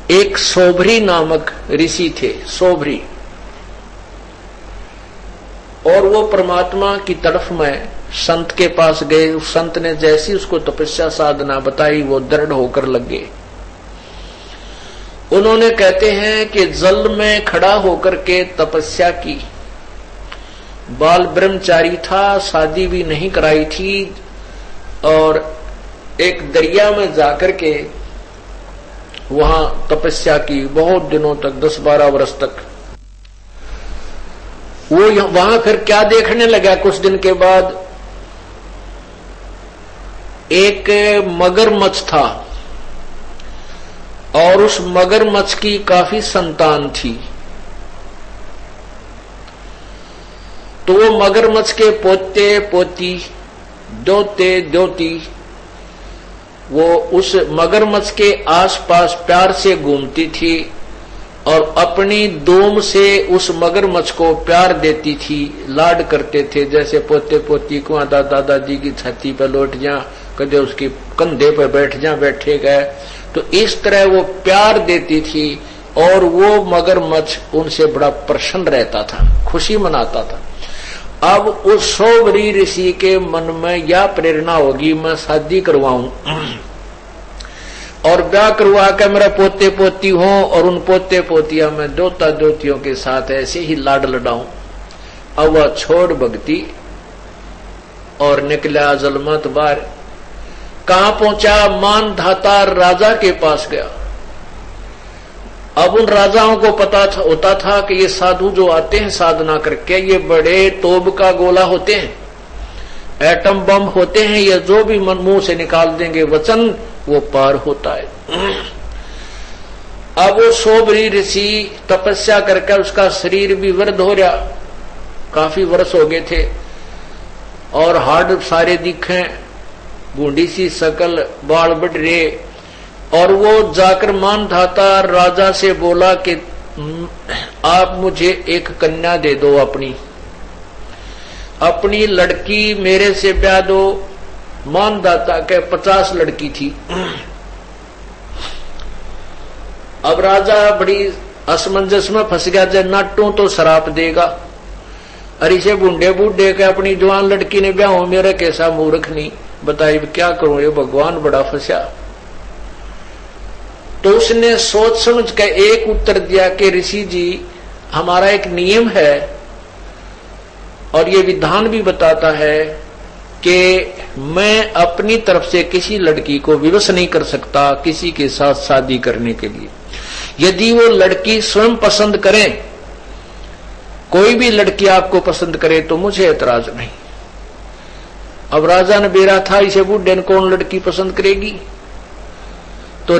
एक सोभरी नामक ऋषि थे, सोभरी, और वो परमात्मा की तरफ में संत के पास गए। उस संत ने जैसी उसको तपस्या साधना बताई वो दृढ़ होकर लग गए। उन्होंने कहते हैं कि जल में खड़ा होकर के तपस्या की। बाल ब्रह्मचारी था, शादी भी नहीं कराई थी, और एक दरिया में जाकर के वहां तपस्या की बहुत दिनों तक, 10-12 वर्ष तक। वो वहां फिर क्या देखने लगा, कुछ दिन के बाद एक मगरमच्छ था, और उस मगरमच्छ की काफी संतान थी। तो वो मगरमच्छ के पोते पोती, दोते दोती, वो उस मगरमच्छ के आसपास प्यार से घूमती थी और अपनी दूम से उस मगरमच्छ को प्यार देती थी, लाड करते थे। जैसे पोते पोती को दादा दादी की छाती पर लौट जा, कदे उसके कंधे पर बैठ जा, बैठे गए, तो इस तरह वो प्यार देती थी। और वो मगरमच्छ उनसे बड़ा प्रसन्न रहता था, खुशी मनाता था। अब उस सोभरी ऋषि के मन में यह प्रेरणा होगी, मैं शादी करवाऊं और ब्याह करवा के मेरा पोते पोती हो, और उन पोते पोतिया में दोता दोतियों के साथ ऐसे ही लाड लडाऊं। अब वह छोड़ भक्ति और निकला जलमत बार। कहां पहुंचा? मानधाता राजा के पास गया। अब उन राजाओं को पता होता था कि ये साधु जो आते हैं साधना करके, ये बड़े तोब का गोला होते हैं, एटम बम होते हैं, ये जो भी मुंह से निकाल देंगे वचन वो पार होता है। अब वो सोभरी ऋषि तपस्या करके उसका शरीर भी वृद्ध हो रहा, काफी वर्ष हो गए थे, और हाड़ सारे दिखे, बूढ़ी सी शकल, बाल बढ़ रहे। और वो जाकर मानधाता राजा से बोला कि आप मुझे एक कन्या दे दो, अपनी लड़की मेरे से ब्याह दो। मानधाता के 50 लड़की थी। अब राजा बड़ी असमंजस में फंस गया, जब नाटू तो शराप देगा, अरे से बूढ़े बूढ़े के अपनी जवान लड़की ने ब्याह हो, मेरा कैसा मूर्ख नहीं, बताइए क्या करूं, ये भगवान बड़ा फंसा। तो उसने सोच समझ के एक उत्तर दिया कि ऋषि जी, हमारा एक नियम है और ये विधान भी बताता है कि मैं अपनी तरफ से किसी लड़की को विवश नहीं कर सकता किसी के साथ शादी करने के लिए। यदि वो लड़की स्वयं पसंद करे, कोई भी लड़की आपको पसंद करे, तो मुझे एतराज नहीं। अब राजा ने बेरा था, इसे बूढ़े ने कौन लड़की पसंद करेगी। तो